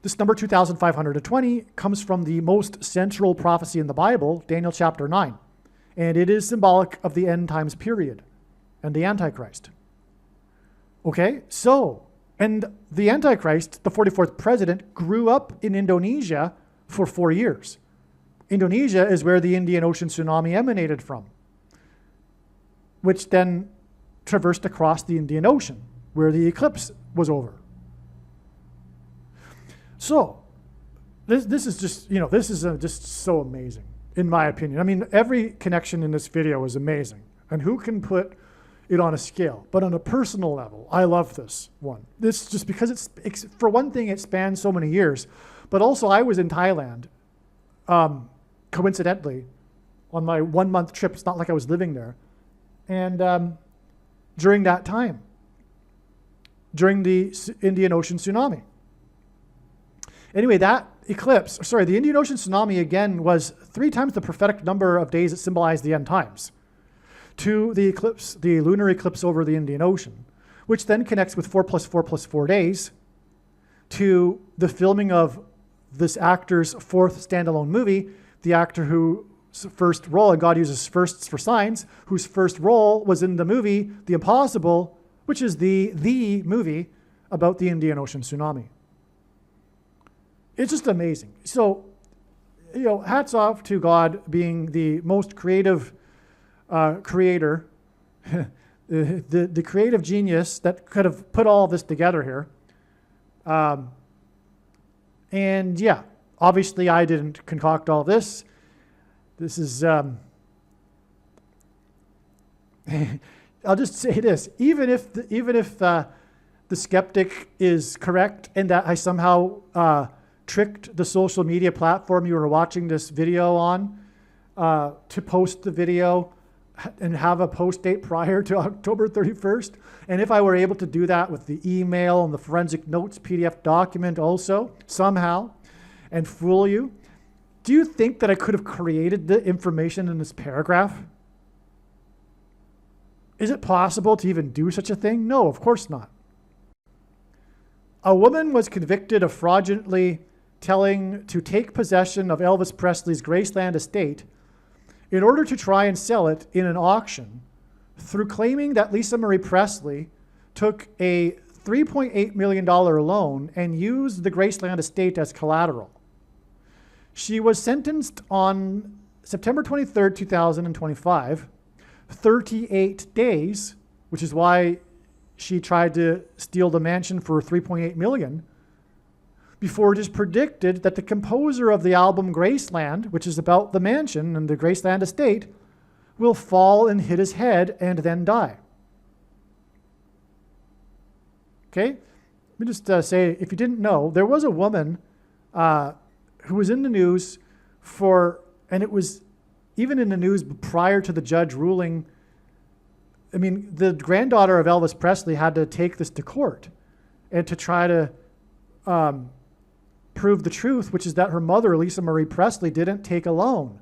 This number 2,520 comes from the most central prophecy in the Bible, Daniel chapter 9, and it is symbolic of the end times period and the Antichrist. Okay, so, and the Antichrist, the 44th president, grew up in Indonesia for 4 years. Indonesia is where the Indian Ocean tsunami emanated from, which then traversed across the Indian Ocean, where the eclipse was over. So, this is just, this is just so amazing, in my opinion. I mean, every connection in this video is amazing, and who can put it on a scale? But on a personal level, I love this one. This just because it's for one thing, it spans so many years. But also, I was in Thailand, coincidentally, on my 1 month trip. It's not like I was living there. And during that time, during the Indian Ocean tsunami. Anyway, the Indian Ocean tsunami again was 3 times the prophetic number of days that symbolized the end times to the eclipse, the lunar eclipse over the Indian Ocean, which then connects with 4 plus 4 plus 4 days to the filming of this actor's 4th standalone movie, the actor whose first role, and God uses firsts for signs, whose first role was in the movie The Impossible, which is the movie about the Indian Ocean tsunami. It's just amazing. So, hats off to God being the most creative creator, the creative genius that could have put all this together here. And yeah, obviously I didn't concoct all this. This is, I'll just say this, even if the skeptic is correct and that I somehow tricked the social media platform you were watching this video on to post the video and have a post date prior to October 31st. And if I were able to do that with the email and the forensic notes PDF document also, somehow, and fool you, do you think that I could have created the information in this paragraph? Is it possible to even do such a thing? No, of course not. A woman was convicted of fraudulently telling to take possession of Elvis Presley's Graceland estate in order to try and sell it in an auction through claiming that Lisa Marie Presley took a $3.8 million loan and used the Graceland estate as collateral. She was sentenced on September 23rd, 2025, 38 days, which is why she tried to steal the mansion for $3.8 million, before it is predicted that the composer of the album Graceland, which is about the mansion and the Graceland estate, will fall and hit his head and then die. Okay? Let me just say, if you didn't know, there was a woman who was in the news and it was even in the news prior to the judge ruling. I mean, the granddaughter of Elvis Presley had to take this to court and to try to prove the truth, which is that her mother, Lisa Marie Presley, didn't take a loan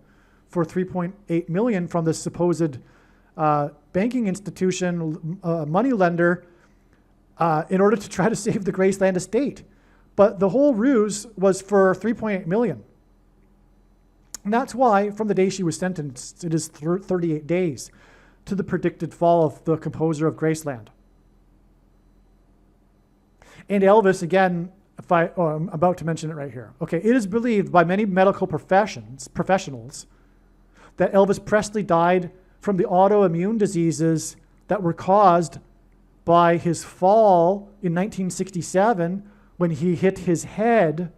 for $3.8 million from this supposed banking institution, money lender, in order to try to save the Graceland estate. But the whole ruse was for $3.8 million. And that's why, from the day she was sentenced, it is 38 days to the predicted fall of the composer of Graceland. And Elvis, again, I'm about to mention it right here. Okay, it is believed by many medical professionals that Elvis Presley died from the autoimmune diseases that were caused by his fall in 1967 when he hit his head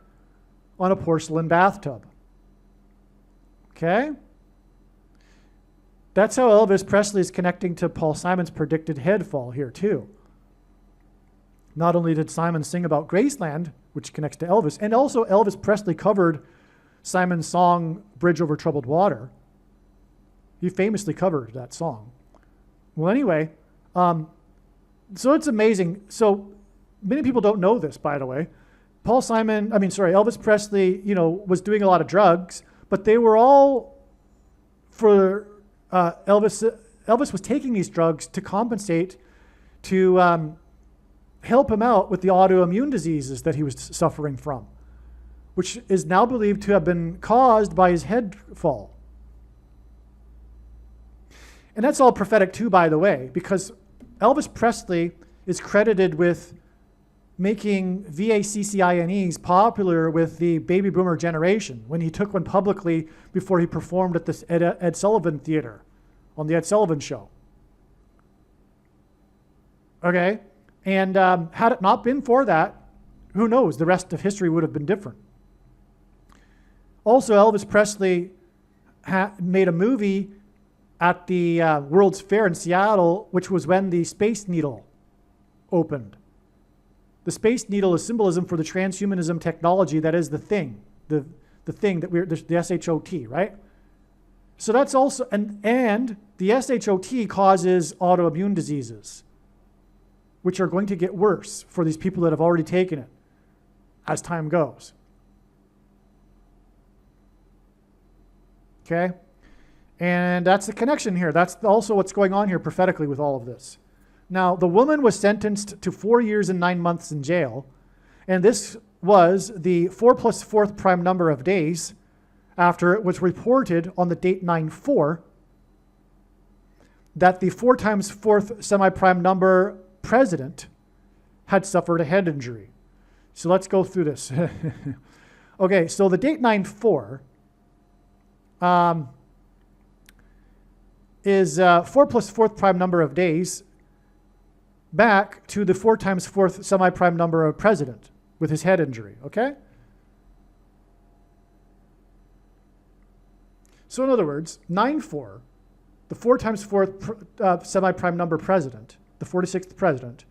on a porcelain bathtub. Okay? That's how Elvis Presley is connecting to Paul Simon's predicted head fall here too. Not only did Simon sing about Graceland, which connects to Elvis, and also Elvis Presley covered Simon's song, Bridge Over Troubled Water. He famously covered that song. Well, anyway, so it's amazing. So many people don't know this, by the way. Elvis Presley, was doing a lot of drugs, but they were all for Elvis. Elvis was taking these drugs to compensate, to help him out with the autoimmune diseases that he was suffering from, which is now believed to have been caused by his head fall. And that's all prophetic too, by the way, because Elvis Presley is credited with making VACCINEs popular with the baby boomer generation when he took one publicly before he performed at the Ed Sullivan Theater on the Ed Sullivan Show. Okay? And had it not been for that, who knows? The rest of history would have been different. Also, Elvis Presley made a movie at the World's Fair in Seattle, which was when the Space Needle opened. The Space Needle is symbolism for the transhumanism technology that is the thing, the thing that the SHOT, right? So that's also, and the SHOT causes autoimmune diseases, which are going to get worse for these people that have already taken it as time goes. Okay? And that's the connection here. That's also what's going on here prophetically with all of this. Now, the woman was sentenced to 4 years and 9 months in jail, and this was the 4 plus 4th prime number of days after it was reported on the date 9/4 that the 4 times 4th semi-prime number president had suffered a head injury. So let's go through this. Okay, so the date 9/4 is 4 plus 4th prime number of days back to the 4 times 4th semi-prime number of president with his head injury, okay? So in other words, 9/4, the 4 times 4th semi-prime number president, the 46th president,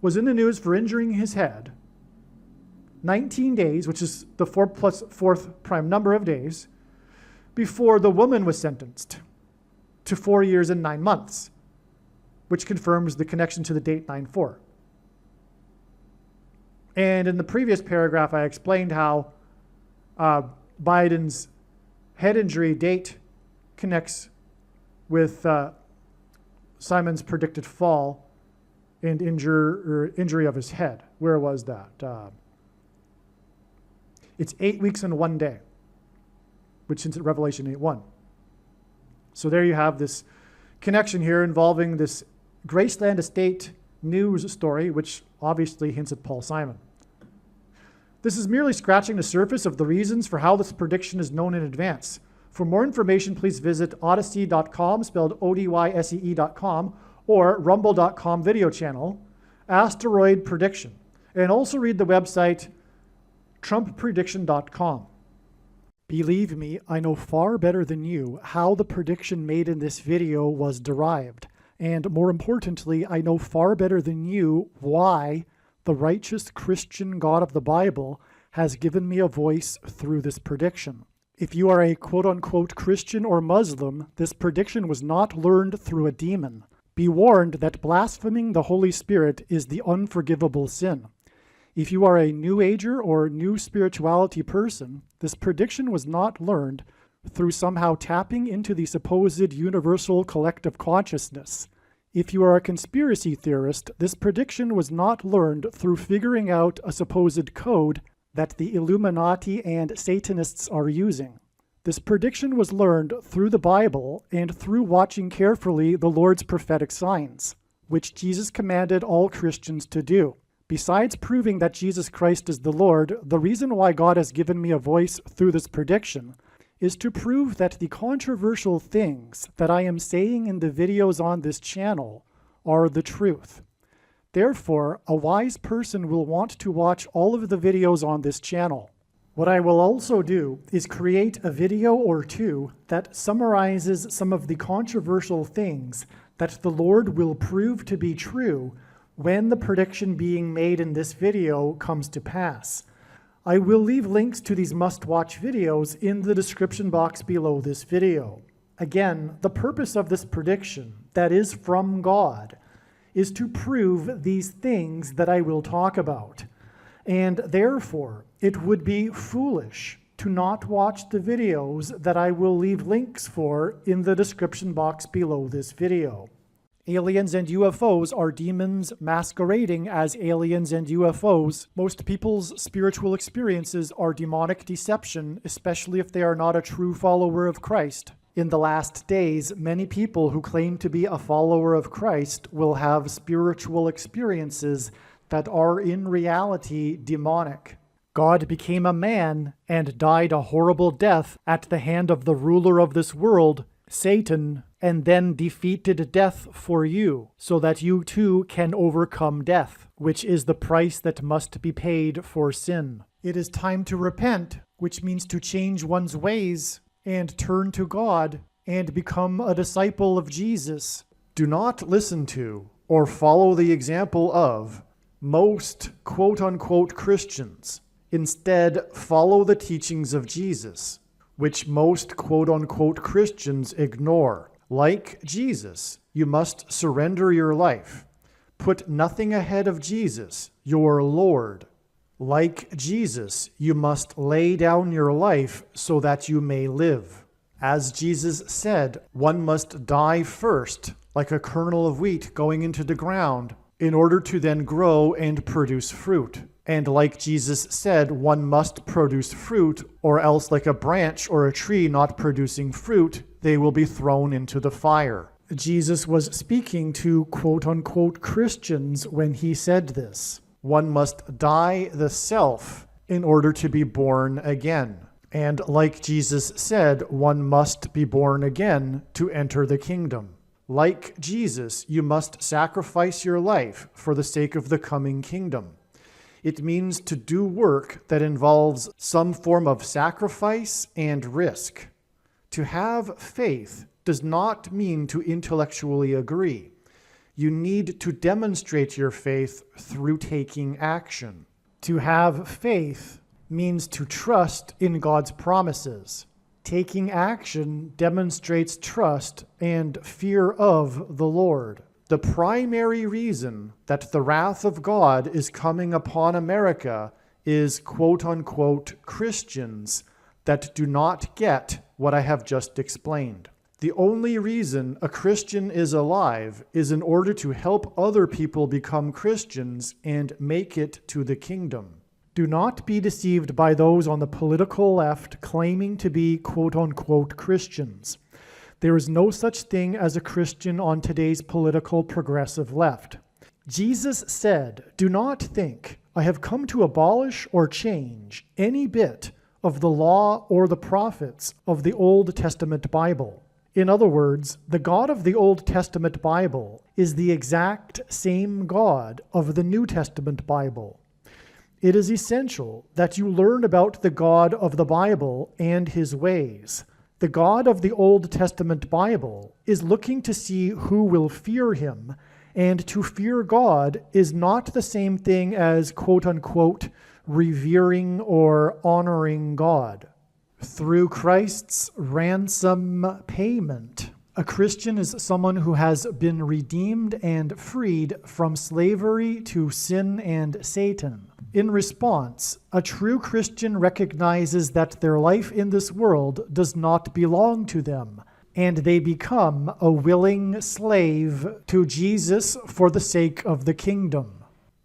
was in the news for injuring his head 19 days, which is the 4 plus 4th prime number of days, before the woman was sentenced to 4 years and 9 months, which confirms the connection to the date 9/4. And in the previous paragraph, I explained how Biden's head injury date connects with Simon's predicted fall and injury of his head. Where was that? It's 8 weeks and 1 day, which is Revelation 8:1. So there you have this connection here involving this Graceland Estate news story, which obviously hints at Paul Simon. This is merely scratching the surface of the reasons for how this prediction is known in advance. For more information, please visit odyssey.com, spelled ODYSEE.com, or rumble.com video channel, Asteroid Prediction, and also read the website trumpprediction.com. Believe me, I know far better than you how the prediction made in this video was derived. And more importantly, I know far better than you why the righteous Christian God of the Bible has given me a voice through this prediction. If you are a quote-unquote Christian or Muslim, this prediction was not learned through a demon. Be warned that blaspheming the Holy Spirit is the unforgivable sin. If you are a New Ager or New Spirituality person, this prediction was not learned through somehow tapping into the supposed universal collective consciousness. If you are a conspiracy theorist, this prediction was not learned through figuring out a supposed code that the Illuminati and Satanists are using. This prediction was learned through the Bible and through watching carefully the Lord's prophetic signs, which Jesus commanded all Christians to do. Besides proving that Jesus Christ is the Lord, the reason why God has given me a voice through this prediction is to prove that the controversial things that I am saying in the videos on this channel are the truth. Therefore, a wise person will want to watch all of the videos on this channel. What I will also do is create a video or two that summarizes some of the controversial things that the Lord will prove to be true when the prediction being made in this video comes to pass. I will leave links to these must-watch videos in the description box below this video. Again, the purpose of this prediction, that is from God, is to prove these things that I will talk about. And therefore, it would be foolish to not watch the videos that I will leave links for in the description box below this video. Aliens and UFOs are demons masquerading as aliens and UFOs. Most people's spiritual experiences are demonic deception, especially if they are not a true follower of Christ. In the last days, many people who claim to be a follower of Christ will have spiritual experiences that are in reality demonic. God became a man and died a horrible death at the hand of the ruler of this world, Satan, and then defeated death for you, so that you too can overcome death, which is the price that must be paid for sin. It is time to repent, which means to change one's ways and turn to God and become a disciple of Jesus. Do not listen to or follow the example of most quote-unquote Christians. Instead, follow the teachings of Jesus. which most quote-unquote Christians ignore. Like Jesus, you must surrender your life. Put nothing ahead of Jesus, your Lord. Like Jesus, you must lay down your life so that you may live. As Jesus said, one must die first, like a kernel of wheat going into the ground, in order to then grow and produce fruit. And like Jesus said, one must produce fruit, or else like a branch or a tree not producing fruit, they will be thrown into the fire. Jesus was speaking to quote-unquote Christians when he said this. One must die the self in order to be born again. And like Jesus said, one must be born again to enter the kingdom. Like Jesus, you must sacrifice your life for the sake of the coming kingdom. It means to do work that involves some form of sacrifice and risk. To have faith does not mean to intellectually agree. You need to demonstrate your faith through taking action. To have faith means to trust in God's promises. Taking action demonstrates trust and fear of the Lord. The primary reason that the wrath of God is coming upon America is quote-unquote Christians that do not get what I have just explained. The only reason a Christian is alive is in order to help other people become Christians and make it to the kingdom. Do not be deceived by those on the political left claiming to be quote-unquote Christians. There is no such thing as a Christian on today's political progressive left. Jesus said, "Do not think I have come to abolish or change any bit of the law or the prophets of the Old Testament Bible." In other words, the God of the Old Testament Bible is the exact same God of the New Testament Bible. It is essential that you learn about the God of the Bible and his ways. The God of the Old Testament Bible is looking to see who will fear him, and to fear God is not the same thing as quote-unquote revering or honoring God. Through Christ's ransom payment, a Christian is someone who has been redeemed and freed from slavery to sin and Satan. In response, a true Christian recognizes that their life in this world does not belong to them, and they become a willing slave to Jesus for the sake of the kingdom.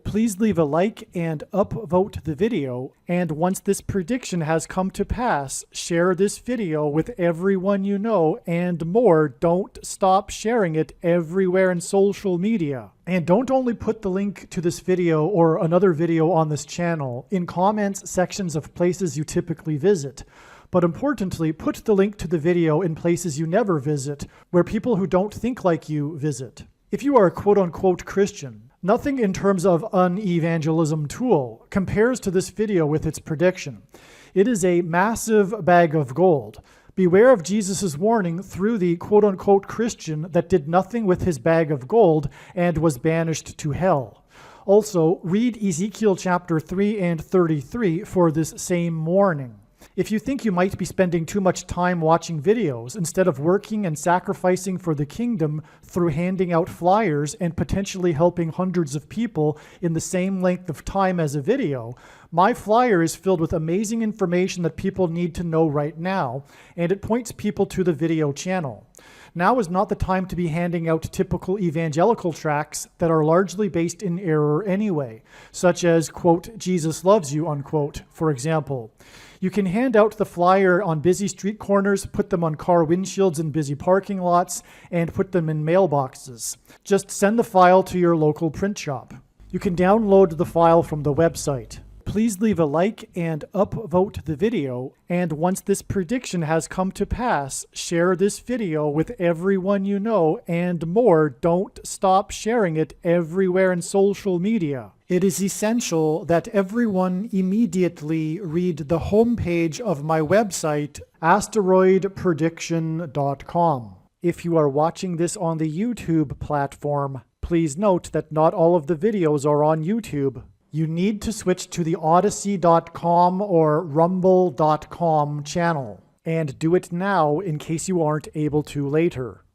Please leave a like and upvote the video, and once this prediction has come to pass, share this video with everyone you know, and more, don't stop sharing it everywhere in social media. And don't only put the link to this video or another video on this channel in comments sections of places you typically visit, but importantly, put the link to the video in places you never visit, where people who don't think like you visit. If you are a quote-unquote Christian, nothing in terms of an evangelism tool compares to this video with its prediction. It is a massive bag of gold. Beware of Jesus' warning through the quote-unquote Christian that did nothing with his bag of gold and was banished to hell. Also, read Ezekiel chapter 3 and 33 for this same warning. If you think you might be spending too much time watching videos instead of working and sacrificing for the kingdom through handing out flyers and potentially helping hundreds of people in the same length of time as a video, my flyer is filled with amazing information that people need to know right now, and it points people to the video channel. Now is not the time to be handing out typical evangelical tracts that are largely based in error anyway, such as, quote, "Jesus loves you," unquote, for example. You can hand out the flyer on busy street corners, put them on car windshields in busy parking lots, and put them in mailboxes. Just send the file to your local print shop. You can download the file from the website. Please leave a like and upvote the video, and once this prediction has come to pass, share this video with everyone you know, and more, don't stop sharing it everywhere in social media. It is essential that everyone immediately read the homepage of my website, asteroidprediction.com. If you are watching this on the YouTube platform, please note that not all of the videos are on YouTube. You need to switch to the Odyssey.com or Rumble.com channel. and do it now in case you aren't able to later.